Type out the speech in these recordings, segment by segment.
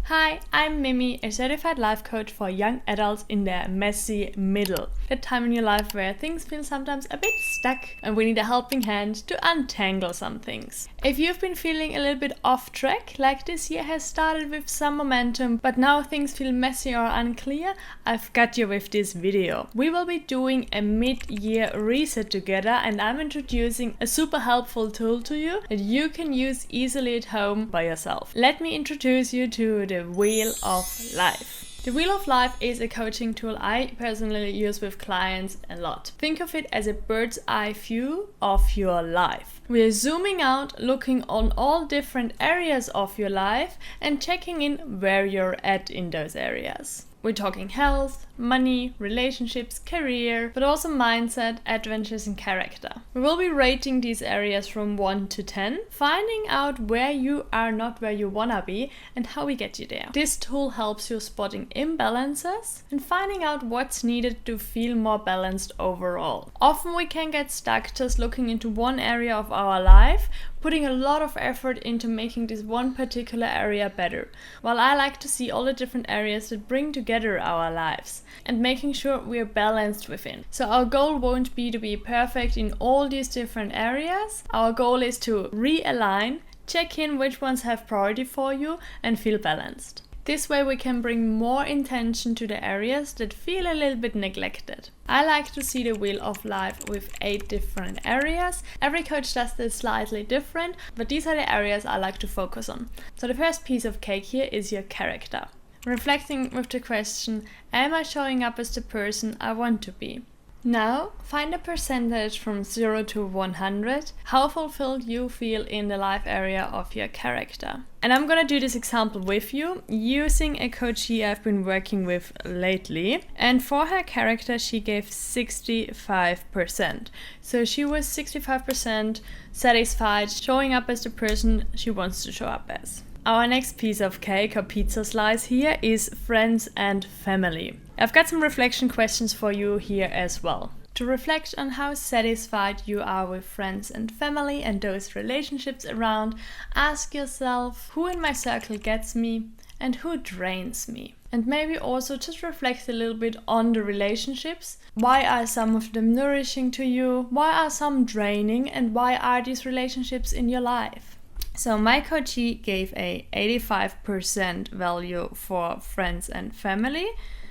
Hi, I'm Mimi, a certified life coach for young adults in their messy middle. That time in your life where things feel sometimes a bit stuck and we need a helping hand to untangle some things. If you've been feeling a little bit off track, like this year has started with some momentum, but now things feel messy or unclear, I've got you with this video. We will be doing a mid-year reset together and I'm introducing a super helpful tool to you that you can use easily at home by yourself. Let me introduce you to the Wheel of Life. The Wheel of Life is a coaching tool I personally use with clients a lot. Think of it as a bird's eye view of your life. We're zooming out, looking on all different areas of your life and checking in where you're at in those areas. We're talking health, money, relationships, career, but also mindset, adventures and character. We will be rating these areas from 1 to 10, finding out where you are not where you wanna be and how we get you there. This tool helps you spotting imbalances and finding out what's needed to feel more balanced overall. Often we can get stuck just looking into one area of our life, putting a lot of effort into making this one particular area better, while I like to see all the different areas that bring together our lives and making sure we're balanced within. So our goal won't be to be perfect in all these different areas. Our goal is to realign, check in which ones have priority for you and feel balanced. This way we can bring more intention to the areas that feel a little bit neglected. I like to see the Wheel of Life with 8 different areas. Every coach does this slightly different, but these are the areas I like to focus on. So the first piece of cake here is your character. Reflecting with the question, am I showing up as the person I want to be? Now, find a percentage from 0 to 100, how fulfilled you feel in the life area of your character. And I'm gonna do this example with you, using a coachee I've been working with lately. And for her character, she gave 65%. So she was 65% satisfied, showing up as the person she wants to show up as. Our next piece of cake or pizza slice here is friends and family. I've got some reflection questions for you here as well. To reflect on how satisfied you are with friends and family and those relationships around, ask yourself, who in my circle gets me and who drains me? And maybe also just reflect a little bit on the relationships. Why are some of them nourishing to you? Why are some draining? And why are these relationships in your life? So my coachee gave a 85% value for friends and family.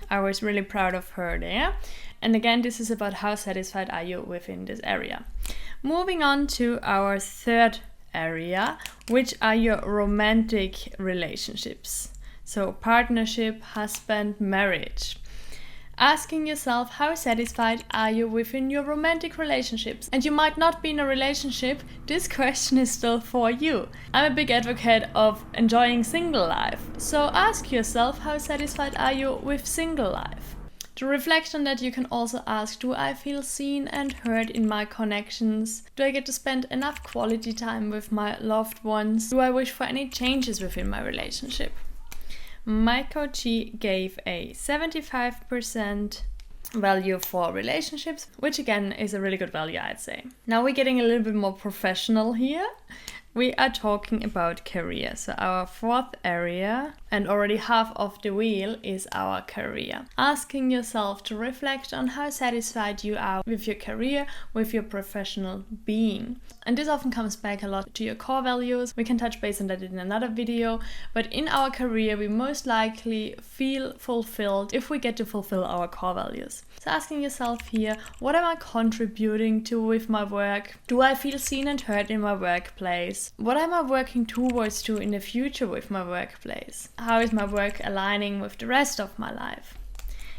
I was really proud of her there. And again, this is about how satisfied are you within this area. Moving on to our third area, which are your romantic relationships. So partnership, husband, marriage. Asking yourself, how satisfied are you within your romantic relationships? And you might not be in a relationship, this question is still for you. I'm a big advocate of enjoying single life. So ask yourself, how satisfied are you with single life? To reflect on that, you can also ask, do I feel seen and heard in my connections? Do I get to spend enough quality time with my loved ones? Do I wish for any changes within my relationship? My coachee gave a 75% value for relationships, which again is a really good value, I'd say. Now we're getting a little bit more professional here. We are talking about career. So our fourth area, and already half of the wheel, is our career. Asking yourself to reflect on how satisfied you are with your career, with your professional being. And this often comes back a lot to your core values. We can touch base on that in another video. But in our career, we most likely feel fulfilled if we get to fulfill our core values. So asking yourself here, what am I contributing to with my work? Do I feel seen and heard in my workplace? What am I working towards to in the future with my workplace? How is my work aligning with the rest of my life?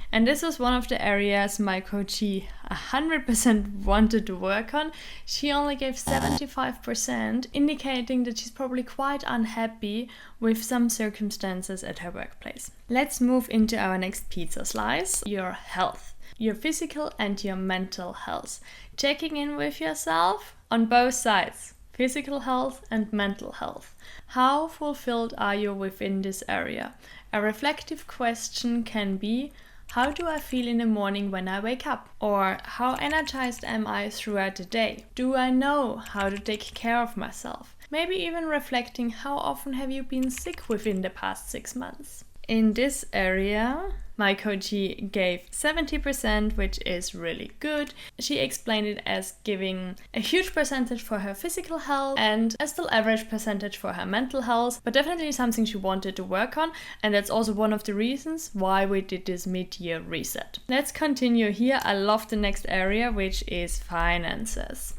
And this was one of the areas my coachee 100% wanted to work on. She only gave 75%, indicating that she's probably quite unhappy with some circumstances at her workplace. Let's move into our next pizza slice, your health. Your physical and your mental health. Checking in with yourself on both sides. Physical health and mental health. How fulfilled are you within this area? A reflective question can be, how do I feel in the morning when I wake up? Or how energized am I throughout the day? Do I know how to take care of myself? maybe even reflecting how often have you been sick within the past 6 months. In this area, my coachee gave 70%, which is really good. She explained it as giving a huge percentage for her physical health and a still average percentage for her mental health, but definitely something she wanted to work on, and that's also one of the reasons why we did this mid-year reset. Let's continue here. I love the next area, which is finances.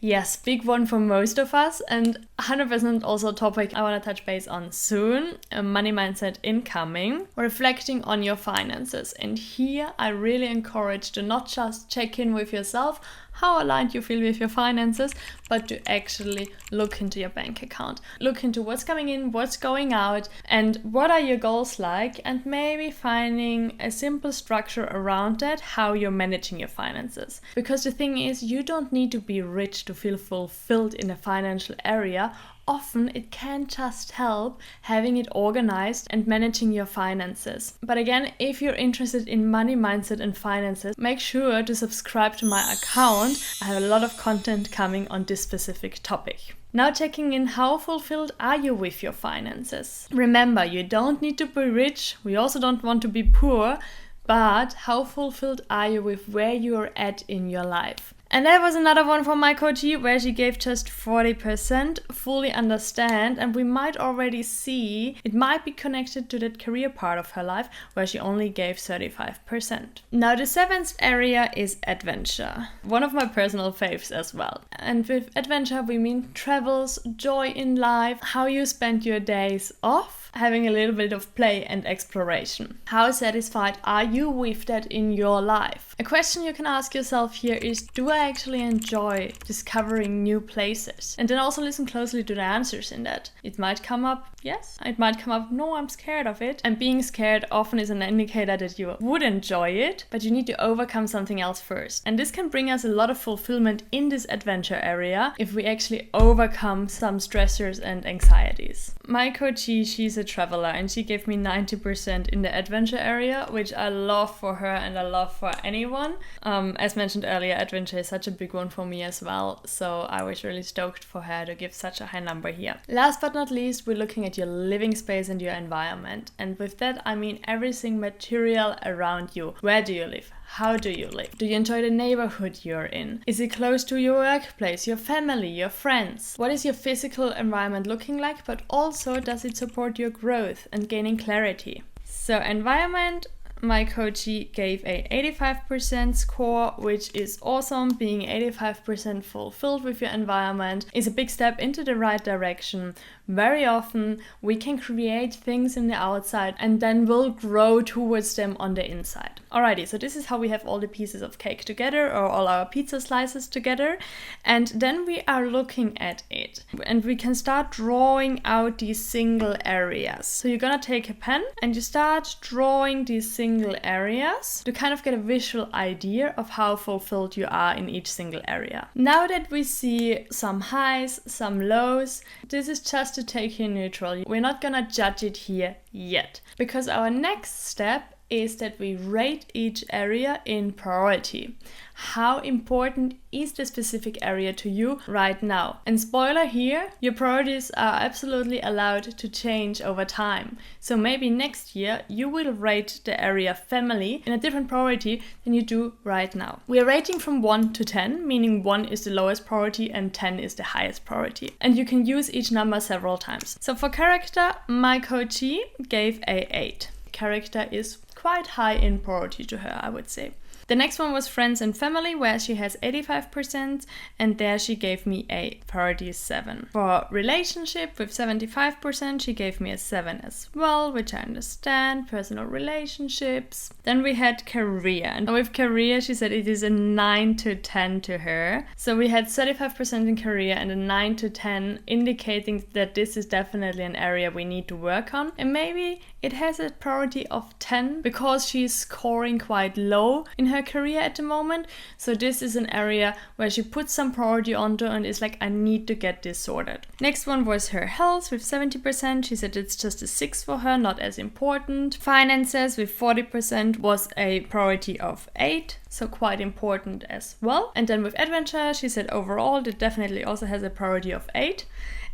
Yes, big one for most of us, and 100% also a topic I want to touch base on soon. A money mindset incoming, reflecting on your finances. And here I really encourage to not just check in with yourself, how aligned you feel with your finances, but to actually look into your bank account. Look into what's coming in, what's going out, and what are your goals like, and maybe finding a simple structure around that, how you're managing your finances. Because the thing is, you don't need to be rich to feel fulfilled in a financial area. Often it can just help having it organized and managing your finances. But again, if you're interested in money mindset and finances, make sure to subscribe to my account. I have a lot of content coming on this specific topic. Now checking in, how fulfilled are you with your finances? Remember, you don't need to be rich. We also don't want to be poor. But how fulfilled are you with where you're at in your life? And that was another one from my coachee where she gave just 40%, fully understand, and we might already see it might be connected to that career part of her life where she only gave 35%. Now the 7th area is adventure, one of my personal faves as well. And with adventure we mean travels, joy in life, how you spend your days off, having a little bit of play and exploration. How satisfied are you with that in your life? A question you can ask yourself here is, do I actually enjoy discovering new places? And then also listen closely to the answers in that. It might come up, yes. It might come up, no, I'm scared of it. And being scared often is an indicator that you would enjoy it, but you need to overcome something else first. And this can bring us a lot of fulfillment in this adventure area if we actually overcome some stressors and anxieties. My coachee, she's a traveler, and she gave me 90% in the adventure area, which I love for her and I love for anyone. As mentioned earlier, adventure is such a big one for me as well, so I was really stoked for her to give such a high number here. Last but not least, we're looking at your living space and your environment, and with that I mean everything material around you. Where do you live? How do you live? Do you enjoy the neighborhood you're in? Is it close to your workplace, your family, your friends? What is your physical environment looking like, but also does it support your growth and gaining clarity? So environment, my coachee gave a 85% score, which is awesome. Being 85% fulfilled with your environment is a big step into the right direction. Very often we can create things in the outside and then we'll grow towards them on the inside. Alrighty, so this is how we have all the pieces of cake together, or all our pizza slices together, and then we are looking at it and we can start drawing out these single areas. So you're gonna take a pen and you start drawing these single areas to kind of get a visual idea of how fulfilled you are in each single area. Now that we see some highs, some lows, this is just to take you neutral. We're not gonna judge it here yet, because our next step is that we rate each area in priority. How important is the specific area to you right now? And spoiler here, your priorities are absolutely allowed to change over time. So maybe next year you will rate the area family in a different priority than you do right now. We are rating from 1 to 10, meaning 1 is the lowest priority and 10 is the highest priority. And you can use each number several times. So for character, my coachee gave a 8. Character is quite high in priority to her, I would say. The next one was friends and family, where she has 85%, and there she gave me a priority 7. For relationship with 75%, she gave me a 7 as well, which I understand, personal relationships. Then we had career, and with career she said it is a 9 to 10 to her. So we had 35% in career and a 9 to 10, indicating that this is definitely an area we need to work on. And maybe it has a priority of 10 because she's scoring quite low in her her career at the moment. So this is an area where she puts some priority onto and is like, I need to get this sorted. Next one was her health with 70%. She said it's just a 6 for her, not as important. Finances with 40% was a priority of 8. So quite important as well. And then with adventure, she said overall it definitely also has a priority of 8.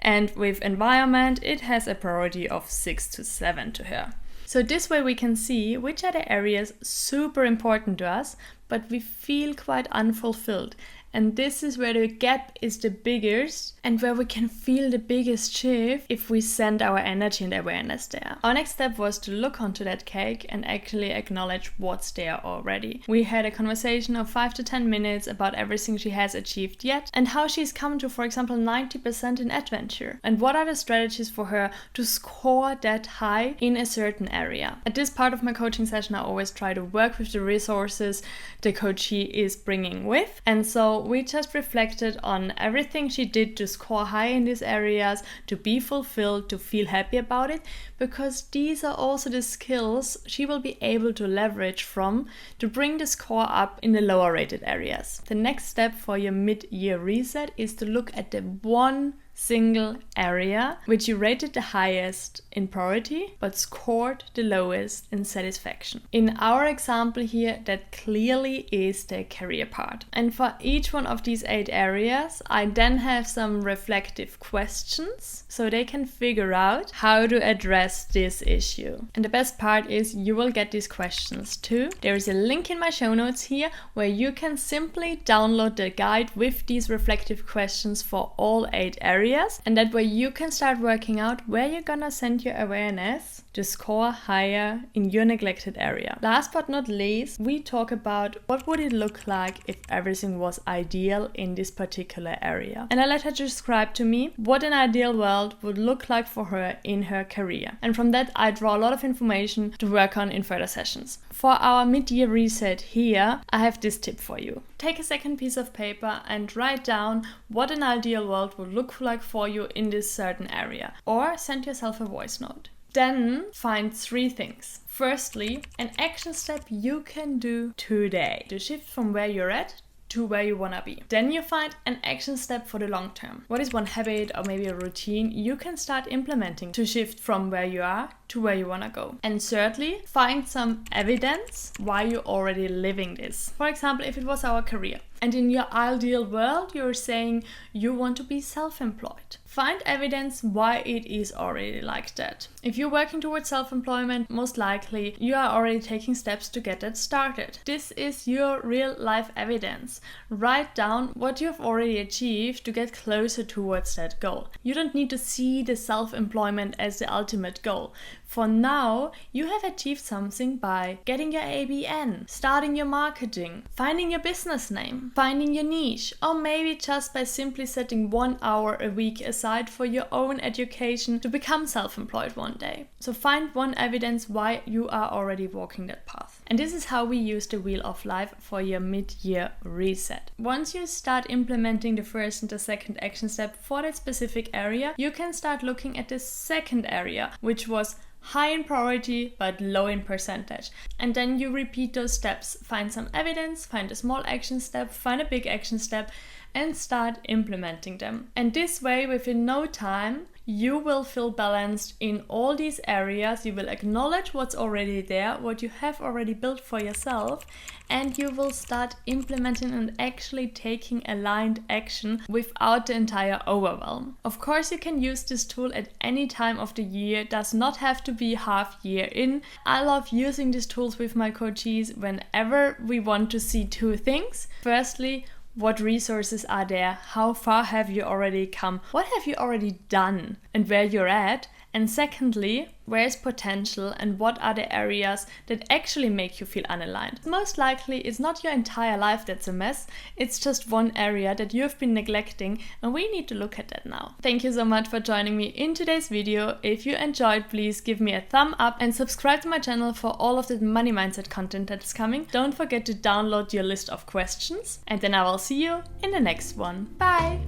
And with environment, it has a priority of 6 to 7 to her. So this way we can see which are the areas super important to us, but we feel quite unfulfilled. And this is where the gap is the biggest and where we can feel the biggest shift if we send our energy and awareness there. Our next step was to look onto that cake and actually acknowledge what's there already. We had a conversation of 5 to 10 minutes about everything she has achieved yet and how she's come to, for example, 90% in adventure. And what are the strategies for her to score that high in a certain area. At this part of my coaching session, I always try to work with the resources the coachee is bringing with. And so we just reflected on everything she did to score high in these areas, to be fulfilled, to feel happy about it, because these are also the skills she will be able to leverage from to bring the score up in the lower rated areas. The next step for your mid-year reset is to look at the one single area which you rated the highest in priority but scored the lowest in satisfaction. In our example here, that clearly is the career part. And for each one of these 8 areas, I then have some reflective questions so they can figure out how to address this issue. And the best part is you will get these questions too. There is a link in my show notes here where you can simply download the guide with these reflective questions for all 8 areas. And that way you can start working out where you're gonna send your awareness to score higher in your neglected area. Last but not least, we talk about what would it look like if everything was ideal in this particular area. And I let her describe to me what an ideal world would look like for her in her career. And from that, I draw a lot of information to work on in further sessions. For our mid-year reset here, I have this tip for you. Take a second piece of paper and write down what an ideal world would look like for you in this certain area, or send yourself a voice note. Then find 3 things. Firstly, an action step you can do today to shift from where you're at to where you want to be. Then you find an action step for the long term. What is one habit or maybe a routine you can start implementing to shift from where you are to where you want to go? And thirdly, find some evidence why you're already living this. For example, if it was our career, and in your ideal world you're saying you want to be self-employed, find evidence why it is already like that. If you're working towards self-employment, most likely you are already taking steps to get that started. This is your real life evidence. Write down what you have already achieved to get closer towards that goal. You don't need to see the self-employment as the ultimate goal. For now, you have achieved something by getting your ABN, starting your marketing, finding your business name, finding your niche, or maybe just by simply setting 1 hour a week aside for your own education to become self-employed one day. So find one evidence why you are already walking that path. And this is how we use the Wheel of Life for your mid-year reset. Once you start implementing the first and the second action step for that specific area, you can start looking at the second area, which was high in priority but low in percentage. And then you repeat those steps. Find some evidence, find a small action step, find a big action step, and start implementing them. And this way, within no time, you will feel balanced in all these areas. You will acknowledge what's already there, what you have already built for yourself, and you will start implementing and actually taking aligned action without the entire overwhelm. Of course, you can use this tool at any time of the year. It does not have to be half year in. I love using these tools with my coachees whenever we want to see 2 things. Firstly, what resources are there? How far have you already come? What have you already done and where you're at? And secondly, where's potential and what are the areas that actually make you feel unaligned? Most likely it's not your entire life that's a mess, it's just one area that you've been neglecting, and we need to look at that now. Thank you so much for joining me in today's video. If you enjoyed, please give me a thumb up and subscribe to my channel for all of the money mindset content that's coming. Don't forget to download your list of questions, and then I will see you in the next one. Bye!